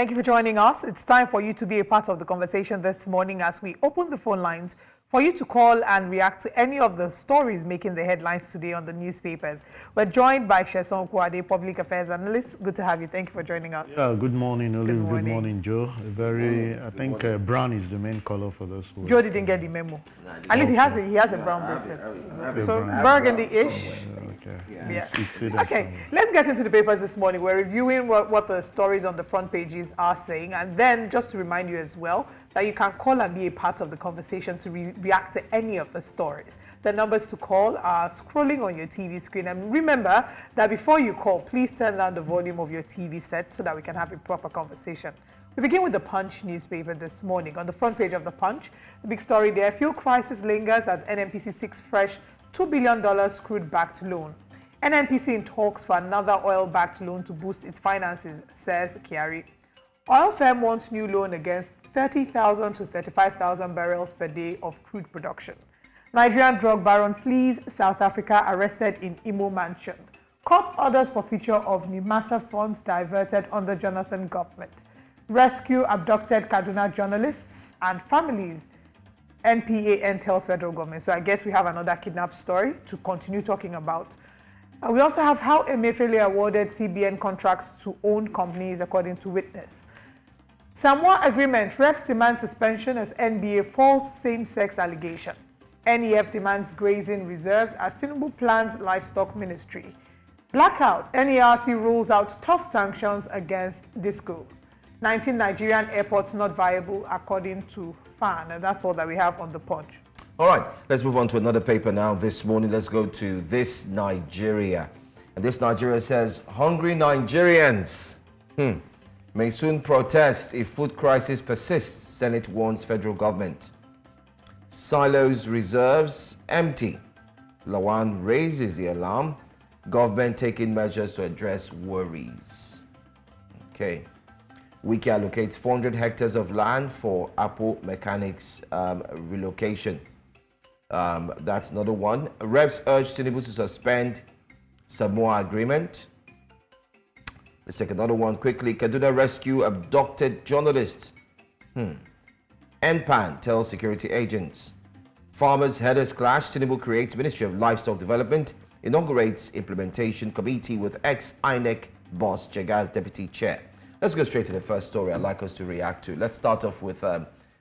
Thank you for joining us. It's time for you to be a part of the conversation this morning as we open the phone lines for you to call and react to any of the stories making the headlines today on the newspapers. We're joined by Sesan Okunade, public affairs analyst. Good to have you. Thank you for joining us. Yeah, good morning, Olive. Good morning, Joe. I think brown is the main color for this week. Joe didn't get the memo. At least he has a brown bracelet. So burgundy-ish. Okay. Okay, let's get into the papers this morning. We're reviewing what the stories on the front pages are saying, and then just to remind you as well that you can call and be a part of the conversation to react to any of the stories. The numbers to call are scrolling on your TV screen, and remember that before you call, please turn down the volume of your TV set so that we can have a proper conversation. We begin with the Punch newspaper this morning. On the front page of the Punch, the big story there: fuel crisis lingers as NNPC seeks fresh $2 billion crude-backed loan. NNPC in talks for another oil-backed loan to boost its finances, says Kyari. Oil firm wants new loan against 30,000 to 35,000 barrels per day of crude production. Nigerian drug baron flees South Africa, arrested in Imo mansion. Court orders for future of NIMASA funds diverted under Jonathan government. Rescue abducted Kaduna journalists and families. NPAN tells federal government. So I guess we have another kidnap story to continue talking about. We also have how Emefiele awarded CBN contracts to own companies, according to witness. Samoa Agreement, Rex demands suspension as NBA false same-sex allegation. NEF demands grazing reserves as Tinubu plans livestock ministry. Blackout, NERC rules out tough sanctions against discos. 19 Nigerian airports not viable, according to FAN. And that's all that we have on the Punch. All right, let's move on to another paper now this morning. Let's go to This Nigeria. And This Nigeria says, hungry Nigerians may soon protest if food crisis persists, Senate warns federal government. Silos reserves empty. Lawan raises the alarm. Government taking measures to address worries. Okay. Wiki allocates 400 hectares of land for Apple mechanics relocation. That's another one. Reps urge Tinubu to suspend Samoa Agreement. Let's take another one quickly. Kaduna rescue abducted journalists. NPAN tells security agents. Farmers headers clash. Tinubu creates Ministry of Livestock Development. Inaugurates implementation committee with ex-INEC boss Jega's deputy chair. Let's go straight to the first story I'd like us to react to. Let's start off with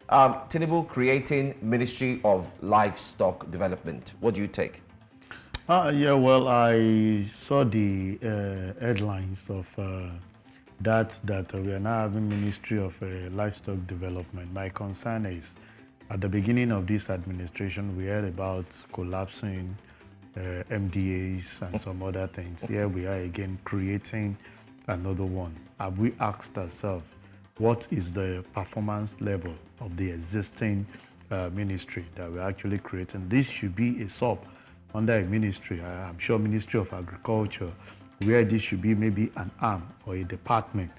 Tinubu creating Ministry of Livestock Development. What do you take? Yeah, well, I saw the headlines of that we are now having Ministry of Livestock Development. My concern is, at the beginning of this administration, we heard about collapsing MDAs and some other things. Here we are again creating another one. Have we asked ourselves, what is the performance level of the existing ministry that we're actually creating? This should be a sub under a ministry. I'm sure Ministry of Agriculture, where this should be maybe an arm or a department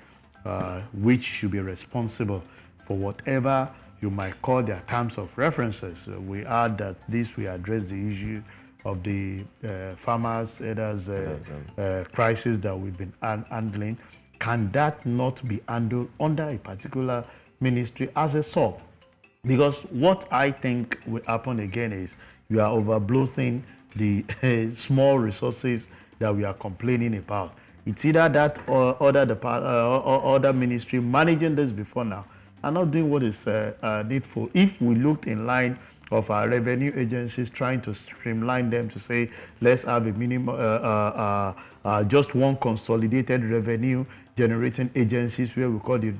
which should be responsible for whatever you might call their terms of references. We add that this will address the issue of the farmers' crisis that we've been handling. Can that not be handled under a particular ministry as a sub? Because what I think will happen again is you are overbloating the small resources that we are complaining about. It's either that or other ministry managing this before now and not doing what is needful. If we looked in line of our revenue agencies trying to streamline them to say, let's have a minimum, just one consolidated revenue generating agencies where we call the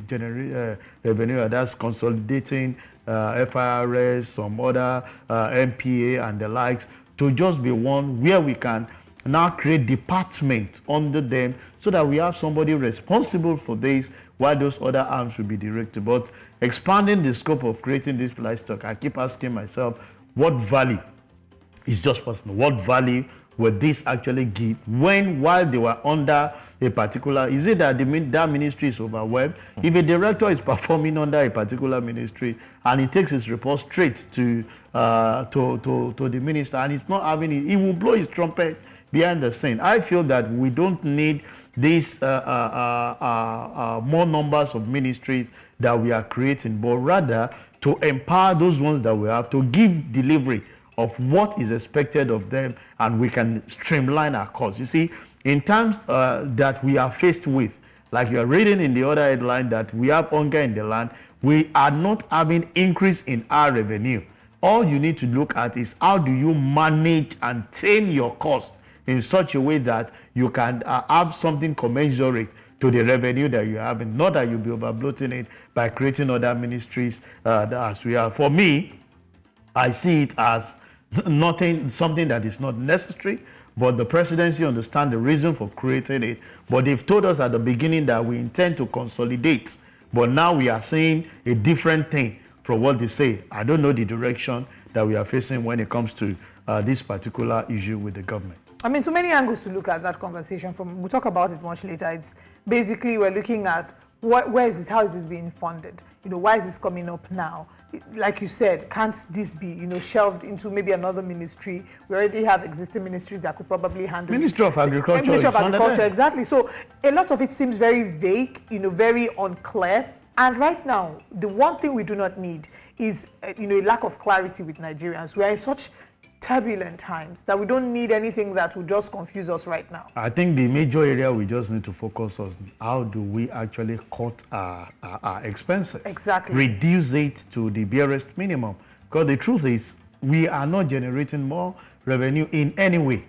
revenue, that's consolidating FIRS, some other MPA and the likes, to just be one where we can now create departments under them so that we have somebody responsible for this while those other arms will be directed. But expanding the scope of creating this livestock, I keep asking myself, what value is just personal? What value would this actually give while they were under a particular, is it that that ministry is overwhelmed? If a director is performing under a particular ministry and he takes his report straight to the minister and he's not having it, he will blow his trumpet behind the scene. I feel that we don't need these more numbers of ministries that we are creating, but rather to empower those ones that we have to give delivery of what is expected of them, and we can streamline our costs. You see, in times that we are faced with, like you are reading in the other headline, that we have hunger in the land, we are not having increase in our revenue. All you need to look at is how do you manage and tame your cost in such a way that you can have something commensurate to the revenue that you have, and not that you'll be overbloating it by creating other ministries as we are. For me, I see it as something that is not necessary, but the presidency understands the reason for creating it. But they've told us at the beginning that we intend to consolidate, but now we are saying a different thing from what they say. I don't know the direction that we are facing when it comes to this particular issue with the government. I mean, too many angles to look at that conversation from. We'll talk about it much later. It's basically we're looking at where is this, how is this being funded? You know, why is this coming up now? Like you said, can't this be, you know, shelved into maybe another ministry? We already have existing ministries that could probably handle Ministry of Agriculture. Ministry of Agriculture, exactly. So a lot of it seems very vague, you know, very unclear. And right now, the one thing we do not need is, you know, a lack of clarity with Nigerians. We are in such turbulent times that we don't need anything that will just confuse us right now. I think the major area we just need to focus on, how do we actually cut our expenses? Exactly. Reduce it to the barest minimum. Because the truth is, we are not generating more revenue in any way.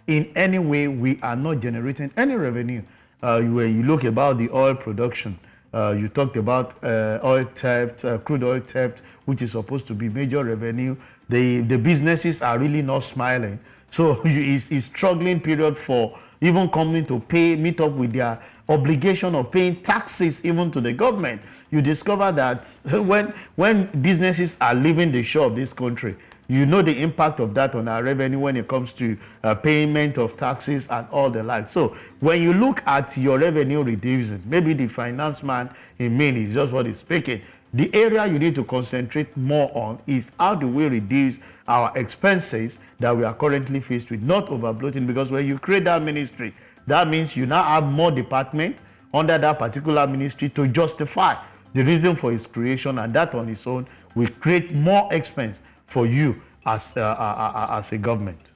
In any way, we are not generating any revenue. When you look about the oil production, you talked about oil theft, crude oil theft, which is supposed to be major revenue. The businesses are really not smiling. So it's struggling period for even companies to meet up with their obligation of paying taxes even to the government. You discover that when businesses are leaving the shore of this country, you know the impact of that on our revenue when it comes to payment of taxes and all the like. So when you look at your revenue reducing, maybe the finance man in Maine is just what he's speaking. The area you need to concentrate more on is how do we reduce our expenses that we are currently faced with, not overbloating, because when you create that ministry, that means you now have more department under that particular ministry to justify the reason for its creation, and that on its own will create more expense for you as a government.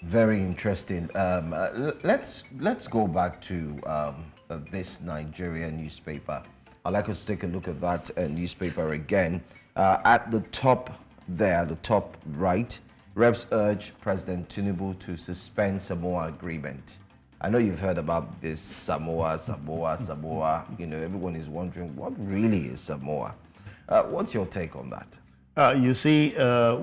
Very interesting. Let's go back to this Nigerian newspaper. I'd like us to take a look at that newspaper again. At the top there, the top right, reps urge President Tinubu to suspend Samoa Agreement. I know you've heard about this Samoa. You know, everyone is wondering, what really is Samoa? What's your take on that? You see, I've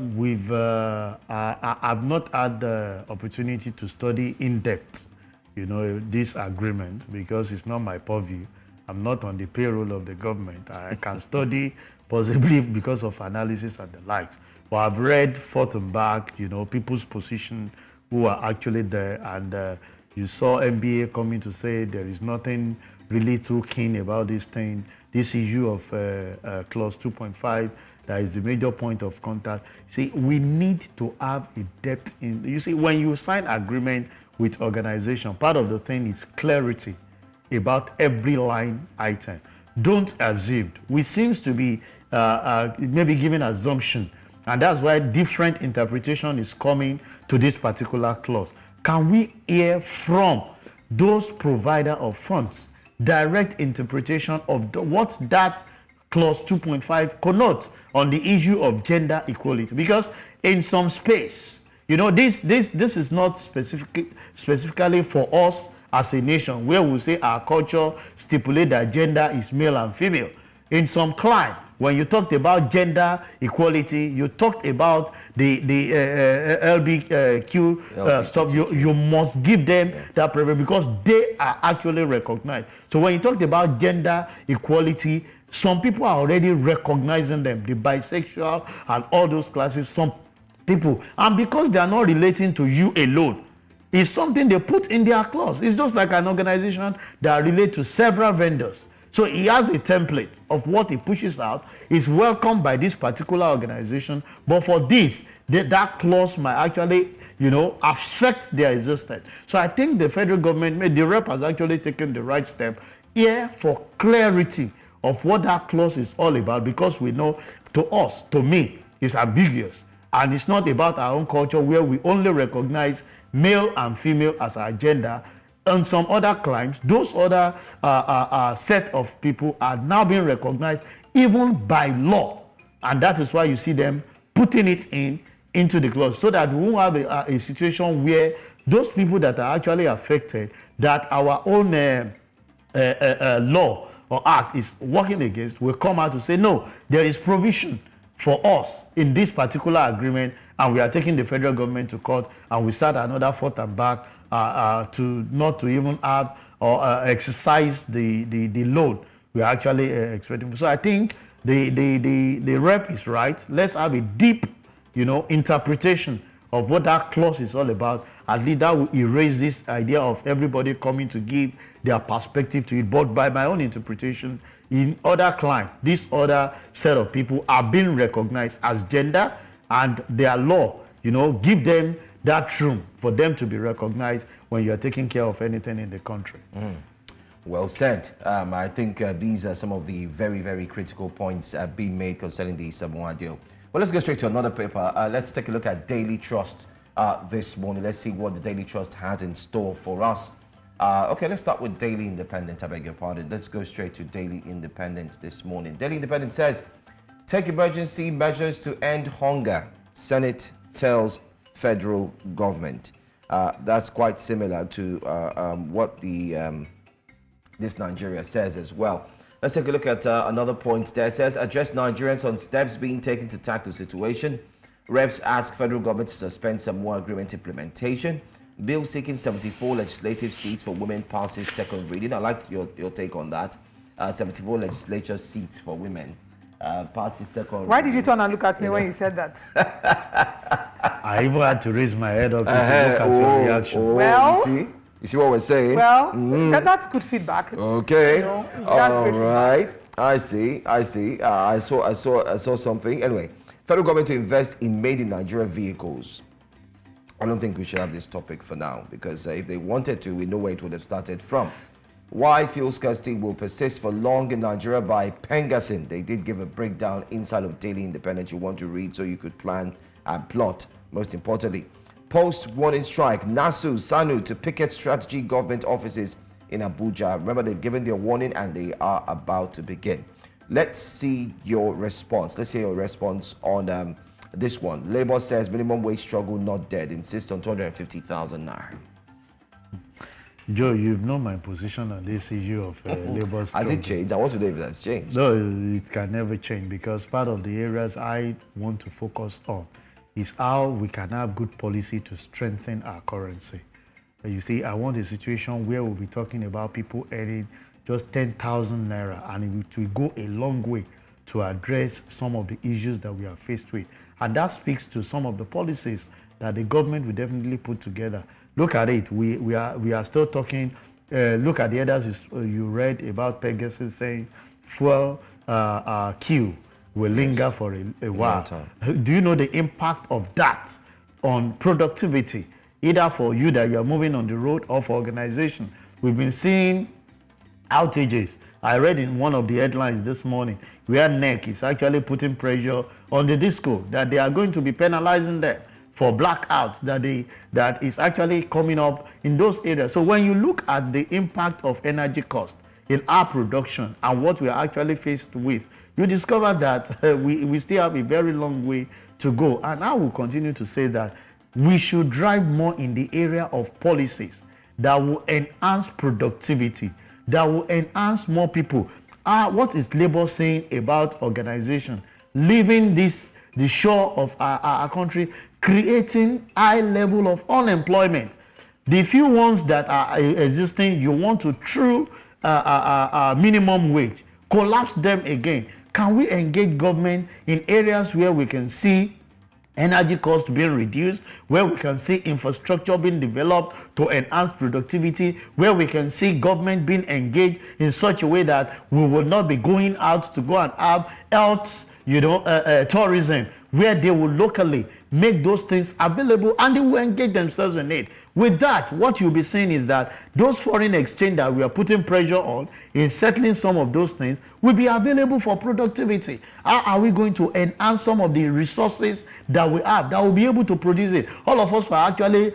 not had the opportunity to study in depth, you know, this agreement, because it's not my purview. I'm not on the payroll of the government. I can study possibly because of analysis and the likes. But I've read forth and back, you know, people's position who are actually there. And you saw NBA coming to say there is nothing really too keen about this thing. This issue of clause 2.5, that is the major point of contact. See, we need to have a depth in. You see, when you sign agreement with organization, part of the thing is clarity about every line item. Don't assume. We seems to be maybe giving assumption, and that's why different interpretation is coming to this particular clause. Can we hear from those provider of funds direct interpretation of what that clause 2.5 connotes on the issue of gender equality? Because in some space, you know, this is not specifically for us as a nation, where we say our culture stipulate that gender is male and female. In some clime, when you talked about gender equality, you talked about the LBQ stuff. You must give them that privilege because they are actually recognized. So when you talked about gender equality, some people are already recognizing them, the bisexual and all those classes, some people. And because they are not relating to you alone, it's something they put in their clause. It's just like an organization that relate to several vendors. So he has a template of what he pushes out. Is welcomed by this particular organization, but for this, that clause might actually, affect their existence. So I think the federal government, the rep has actually taken the right step here for clarity of what that clause is all about, because we know, to me, it's ambiguous. And it's not about our own culture where we only recognize male and female as our gender. On some other climes, those other set of people are now being recognized even by law. And that is why you see them putting it into the clause, so that we won't have a situation where those people that are actually affected, that our own law or act is working against, will come out to say, no, there is provision for us in this particular agreement, and we are taking the federal government to court, and we start another forth and back to not to even have or exercise the load we are actually expecting. So I think the rep is right. Let's have a deep, interpretation of what that clause is all about. At least that will erase this idea of everybody coming to give their perspective to it. But by my own interpretation, in other clients, this other set of people are being recognized as gender, and their law, give them that room for them to be recognized when you are taking care of anything in the country. Well said. I think these are some of the very, very critical points being made concerning the Samoa deal. Well, let's go straight to another paper. Let's take a look at Daily Trust this morning. Let's see what the Daily Trust has in store for us. Okay, let's start with Daily Independent. I beg your pardon. Let's go straight to Daily Independent this morning. Daily Independent says, take emergency measures to end hunger. Senate tells federal government. That's quite similar to what the this Nigeria says as well. Let's take a look at another point there. It says, address Nigerians on steps being taken to tackle situation. Reps ask federal government to suspend Samoa Agreement implementation. Bill seeking 74 legislative seats for women passes second reading. I like your take on that. 74 legislature seats for women passes second reading. Why did you turn and look at me when you said that? I even had to raise my head up to look at your reaction. Well, you see what we're saying? Well, that's good feedback. Okay. That's All great right. feedback. I see. I saw something. Anyway, federal government to invest in made in Nigeria vehicles. I don't think we should have this topic for now, because if they wanted to, we know where it would have started from. Why fuel scarcity will persist for long in Nigeria by Pengasin. They did give a breakdown inside of Daily Independent you want to read so you could plan and plot. Most importantly, post-warning strike, NASU, SANU to picket strategy government offices in Abuja. Remember, they've given their warning and they are about to begin. Let's see your response. Let's hear your response on this one. Labour says minimum wage struggle not dead. Insists on 250,000 naira. Joe, you've known my position on this issue of labor struggle. Has it changed? I want to know if that's changed. No, it can never change, because part of the areas I want to focus on is how we can have good policy to strengthen our currency. You see, I want a situation where we'll be talking about people earning just 10,000 naira, and it will go a long way to address some of the issues that we are faced with. And that speaks to some of the policies that the government will definitely put together. Look at it. We are still talking. Look at the others you read about Pegasus saying fuel queue will linger for a while. Do you know the impact of that on productivity, either for you that you are moving on the road or for organization? We've been seeing outages. I read in one of the headlines this morning where NEC is actually putting pressure on the disco that they are going to be penalizing them for blackouts that is actually coming up in those areas. So when you look at the impact of energy cost in our production and what we are actually faced with, you discover that we still have a very long way to go. And I will continue to say that we should drive more in the area of policies that will enhance productivity, that will enhance more people. What is Labour saying about organization? Leaving the shore of our country, creating high level of unemployment. The few ones that are existing, you want to through minimum wage, collapse them again. Can we engage government in areas where we can see energy costs being reduced, where we can see infrastructure being developed to enhance productivity, where we can see government being engaged in such a way that we will not be going out to go and have health, tourism, where they will locally make those things available and they will engage themselves in it. With that, what you'll be seeing is that those foreign exchange that we are putting pressure on in settling some of those things will be available for productivity. How are we going to enhance some of the resources that we have that will be able to produce it? All of us were actually,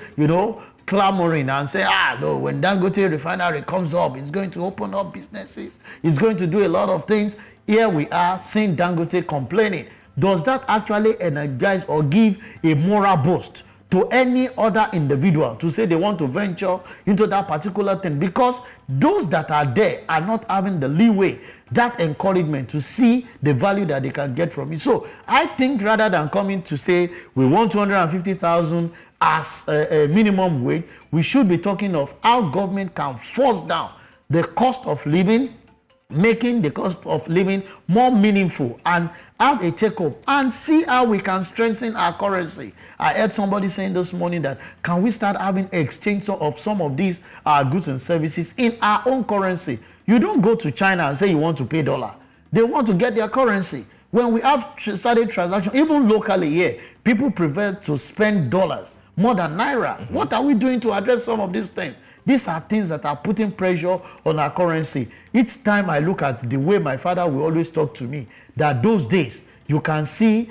clamoring and say, no, when Dangote refinery comes up, it's going to open up businesses, it's going to do a lot of things. Here we are seeing Dangote complaining. Does that actually energize or give a moral boost to any other individual to say they want to venture into that particular thing? Because those that are there are not having the leeway, that encouragement to see the value that they can get from it. So I think rather than coming to say we want 250,000 as a minimum wage, we should be talking of how government can force down the cost of living, making the cost of living more meaningful, and have a take-up and see how we can strengthen our currency. I heard somebody saying this morning that can we start having exchange of some of these goods and services in our own currency? You don't go to China and say you want to pay dollar. They want to get their currency. When we have started transactions, even locally here, people prefer to spend dollars more than Naira. Mm-hmm. What are we doing to address some of these things? These are things that are putting pressure on our currency. Each time I look at the way my father will always talk to me, that those days you can see,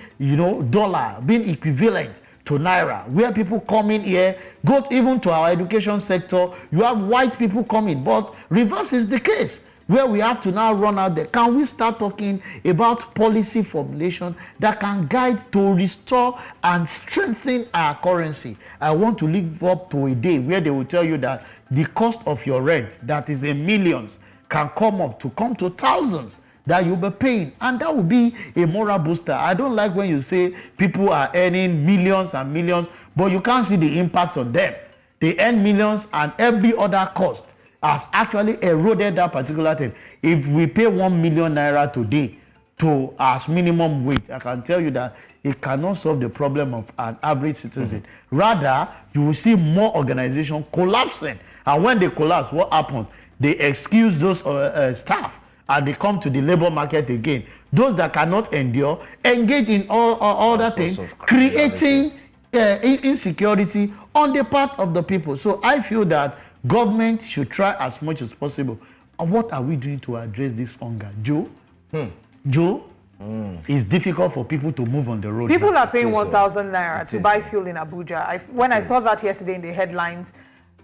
dollar being equivalent to Naira, where people come in here, go even to our education sector, you have white people coming, but reverse is the case, where we have to now run out there. Can we start talking about policy formulation that can guide to restore and strengthen our currency? I want to live up to a day where they will tell you that the cost of your rent, that is in millions, can come to thousands that you'll be paying, and that will be a moral booster. I don't like when you say people are earning millions and millions, but you can't see the impact on them. They earn millions and every other cost has actually eroded that particular thing. If we pay 1 million naira today to as minimum wage, I can tell you that it cannot solve the problem of an average citizen. Mm-hmm. Rather, you will see more organization collapsing. And when they collapse, what happens? They excuse those staff and they come to the labor market again. Those that cannot endure engage in all other things, creating insecurity on the part of the people. So I feel that government should try as much as possible. And what are we doing to address this hunger? Joe? It's difficult for people to move on the road. People are paying 1,000 naira to buy fuel in Abuja. When I saw that yesterday in the headlines,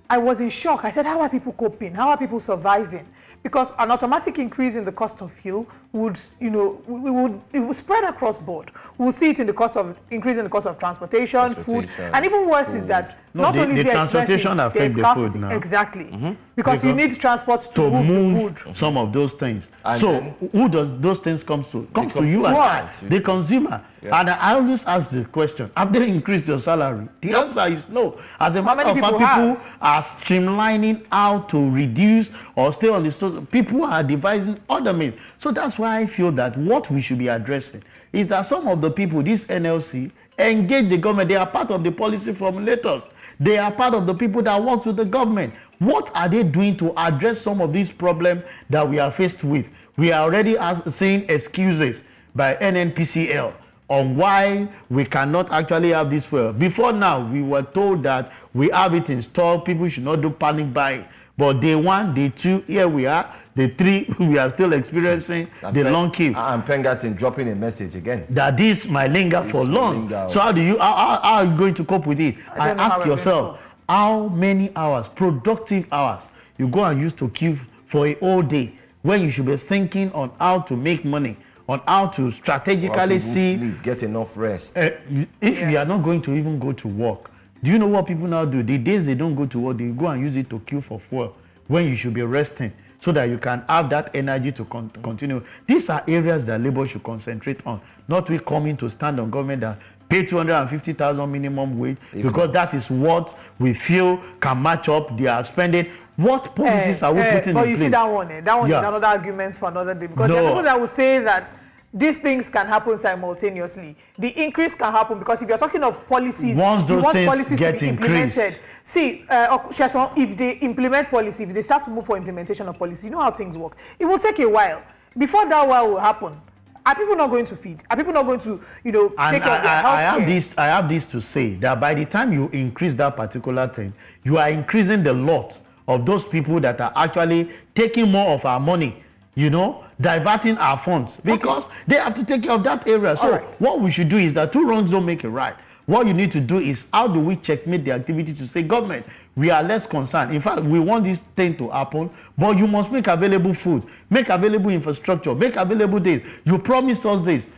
I was in shock. I said, how are people coping? How are people surviving? Because an automatic increase in the cost of fuel would, it would spread across board. We'll see it in the cost of increasing the cost of transportation, food, and even worse is that not only is the transportation affect the food now. Exactly, because you need transport to move the food. Some of those things. And so who does those things come to? Comes to you and us, the consumer. Yeah. And I always ask the question: have they increased your salary? The answer is no. As a matter of fact, people are streamlining how to reduce or stay on the store. People are devising other means. So that's why I feel that what we should be addressing is that some of the people, this NLC, engage the government. They are part of the policy formulators. They are part of the people that work with the government. What are they doing to address some of these problems that we are faced with? We are already seeing excuses by NNPCL on why we cannot actually have this fuel. Before now, we were told that we have it in store, people should not do panic buying. But day 1, day 2, here we are. Day 3, we are still experiencing the long queue. And Pengasin dropping a message again. That this might linger for long. So how are you going to cope with it? I ask yourself, how many hours, productive hours, you go and use to queue for a whole day when you should be thinking on how to make money, on how to strategically sleep, get enough rest. If we are not going to even go to work, do you know what people now do? The days they don't go to work, they go and use it to queue for fuel when you should be resting so that you can have that energy to continue. These are areas that labor should concentrate on, not we coming to stand on government that pay 250,000 minimum wage because that is what we feel can match up their spending. What policies are we putting in place? But you see that one is another argument for another day. Because there are people that will say that these things can happen simultaneously. The increase can happen because if you're talking of policies, once those things policies get to be increased. implemented. See, Sesan, if they implement policy, if they start to move for implementation of policy, you know how things work. It will take a while. Before that while will happen, are people not going to feed? Are people not going to, you know, take care of their health? I have this to say that by the time you increase that particular thing, you are increasing the lot of those people that are actually taking more of our money, you know, diverting our funds, because they have to take care of that area. So what we should do is that two wrongs don't make it right. What you need to do is, how do we checkmate the activity to say, government, we are less concerned. In fact, we want this thing to happen, but you must make available food, make available infrastructure, make available this. You promised us this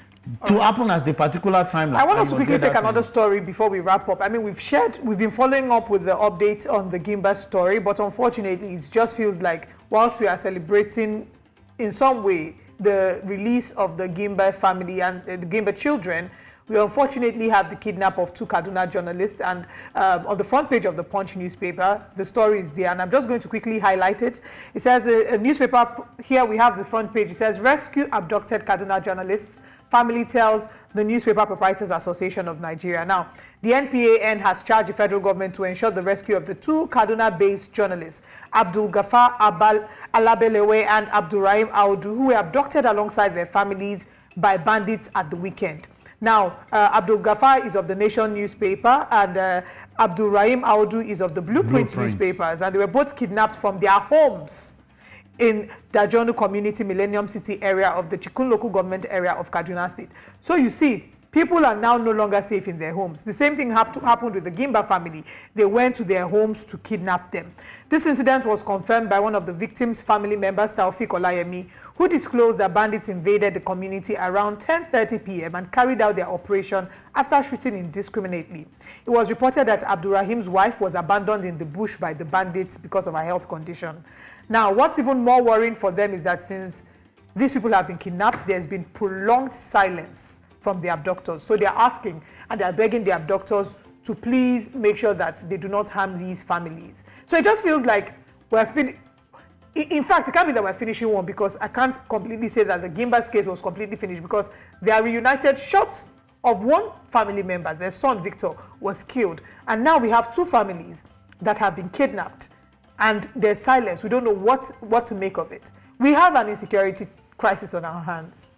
to happen at the particular timeline. I want us to quickly take another story before we wrap up. I mean, we've been following up with the updates on the Gimba story, but unfortunately, it just feels like whilst we are celebrating in some way the release of the Gimba family and the Gimba children, we unfortunately have the kidnap of two Kaduna journalists, and on the front page of the Punch newspaper, the story is there, and I'm just going to quickly highlight it. It says, a newspaper, here we have the front page, it says, rescue abducted Kaduna journalists, family tells the Newspaper Proprietors Association of Nigeria. Now, the NPAN has charged the federal government to ensure the rescue of the two Kaduna-based journalists, Abdul Ghaffar Alabelewe and Abdurrahim Audu, who were abducted alongside their families by bandits at the weekend. Now, Abdul Ghaffar is of the Nation newspaper, and Abdurrahim Audu is of the Blueprint newspapers, and they were both kidnapped from their homes in the Dajonu Community Millennium City area of the Chikun local government area of Kaduna State. So you see, people are now no longer safe in their homes. The same thing happened with the Gimba family. They went to their homes to kidnap them. This incident was confirmed by one of the victims' family members, Taufik Olayemi, who disclosed that bandits invaded the community around 10:30 p.m. and carried out their operation after shooting indiscriminately. It was reported that Abdurrahim's wife was abandoned in the bush by the bandits because of her health condition. Now, what's even more worrying for them is that since these people have been kidnapped, there's been prolonged silence from the abductors. So they're asking and they're begging the abductors to please make sure that they do not harm these families. So it just feels like we're in fact, it can't be that we're finishing one, because I can't completely say that the Gimba's case was completely finished, because they are reunited short of one family member. Their son, Victor, was killed. And now we have two families that have been kidnapped. And there's silence. We don't know what to make of it. We have an insecurity crisis on our hands.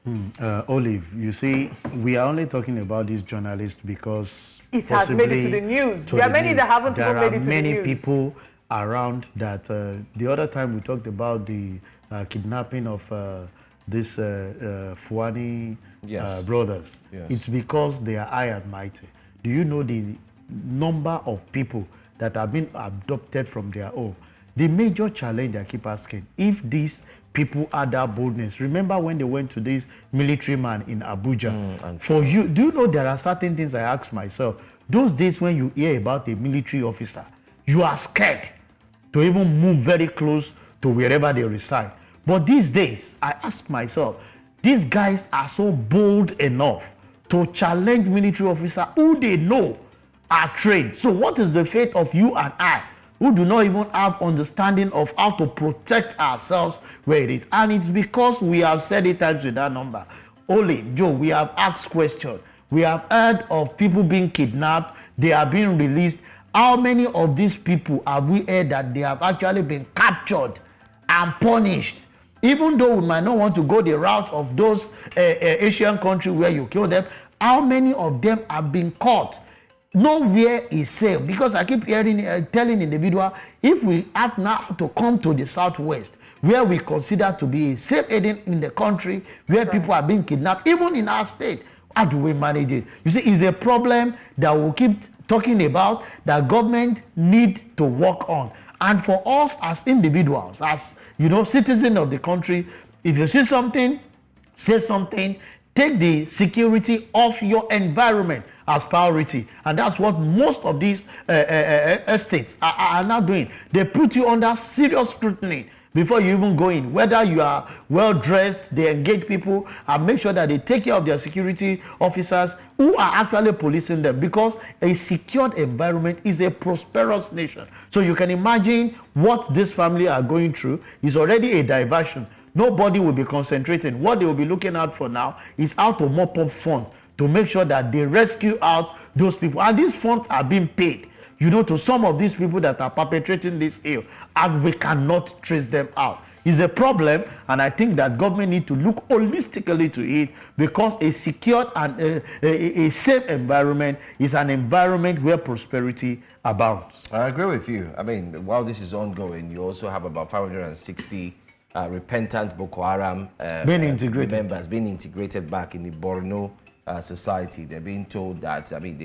Olive, you see, we are only talking about these journalists because it has made it to the news. There are many that haven't even made it to the news. There are many people around that. The other time we talked about the kidnapping of these Fuani brothers. Yes. It's because they are high and mighty. Do you know the number of people that have been abducted from their home? The major challenge I keep asking, if these people had that boldness, remember when they went to this military man in Abuja? For you, do you know there are certain things I ask myself? Those days when you hear about a military officer, you are scared to even move very close to wherever they reside. But these days, I ask myself, these guys are so bold enough to challenge military officers who they know are trained. So what is the fate of you and I, who do not even have understanding of how to protect ourselves with it? And it's because we have said it times with that number. Only, Joe, we have asked questions. We have heard of people being kidnapped. They are being released. How many of these people have we heard that they have actually been captured and punished? Even though we might not want to go the route of those Asian countries where you kill them, how many of them have been caught? Nowhere is safe, because I keep hearing, telling individual, if we have now to come to the southwest, where we consider to be a safe haven in the country, where people are being kidnapped, even in our state, how do we manage it? You see, it's a problem that we'll keep talking about, that government need to work on. And for us as individuals, as citizens of the country, if you see something, say something. Take the security of your environment as priority. And that's what most of these estates are now doing. They put you under serious scrutiny before you even go in. Whether you are well-dressed, they engage people and make sure that they take care of their security officers who are actually policing them, because a secured environment is a prosperous nation. So you can imagine what this family are going through is already a diversion nobody will be concentrating. What they will be looking out for now is how to mop up funds to make sure that they rescue out those people. And these funds are being paid, you know, to some of these people that are perpetrating this ill, and we cannot trace them out. It's a problem, and I think that government need to look holistically to it, because a secured and a safe environment is an environment where prosperity abounds. I agree with you. I mean, while this is ongoing, you also have about 560 repentant Boko Haram members being integrated back in the Borno society. They're being told that, I mean,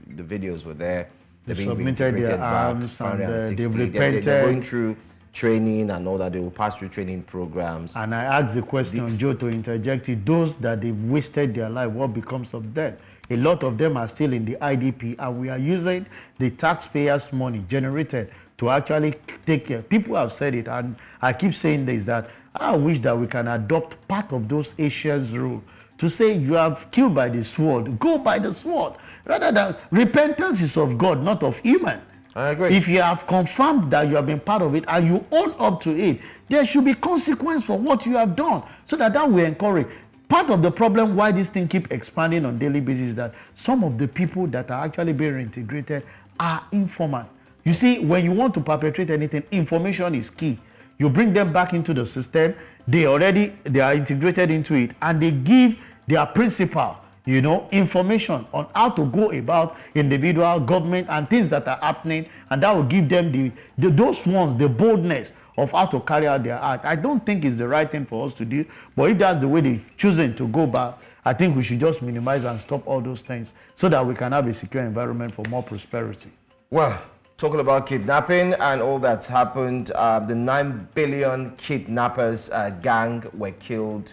the videos were there. They're being submitted their arms, 560. they've repented. They're going through training and all that. They will pass through training programs. And I asked the question, Joe, to interject it, those that they've wasted their life, what becomes of them? A lot of them are still in the IDP, and we are using the taxpayers' money generated to actually take care. People have said it, and I keep saying this, that I wish that we can adopt part of those Asians' rule to say, you have killed by the sword, go by the sword. Rather than, repentance is of God, not of human. I agree. If you have confirmed that you have been part of it and you own up to it, there should be consequence for what you have done, so that will encourage. Part of the problem why this thing keep expanding on daily basis is that some of the people that are actually being reintegrated are informants. You see, when you want to perpetrate anything, information is key. You bring them back into the system, they are integrated into it, and they give their principal, you know, information on how to go about individual government and things that are happening, and that will give them those ones the boldness of how to carry out their act. I don't think it's the right thing for us to do, but if that's the way they've chosen to go back, I think we should just minimize and stop all those things so that we can have a secure environment for more prosperity. Well, talking about kidnapping and all that's happened, the 9 billion kidnappers gang were killed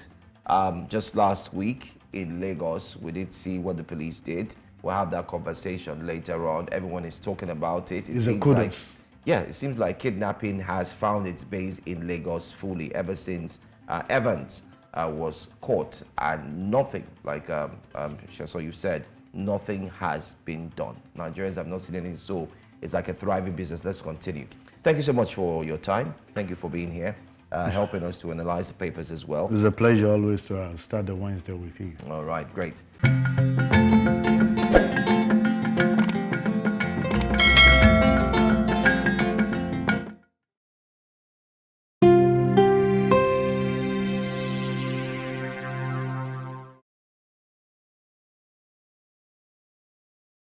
just last week in Lagos. We did see what the police did. We'll have that conversation later on. Everyone is talking about it. It's a kudos. It seems like kidnapping has found its base in Lagos fully ever since Evans was caught, and nothing, like so you said, nothing has been done. Nigerians have not seen anything, so it's like a thriving business. Let's continue. Thank you so much for your time. Thank you for being here, helping us to analyze the papers as well. It's a pleasure always to start the Wednesday with you. All right, great.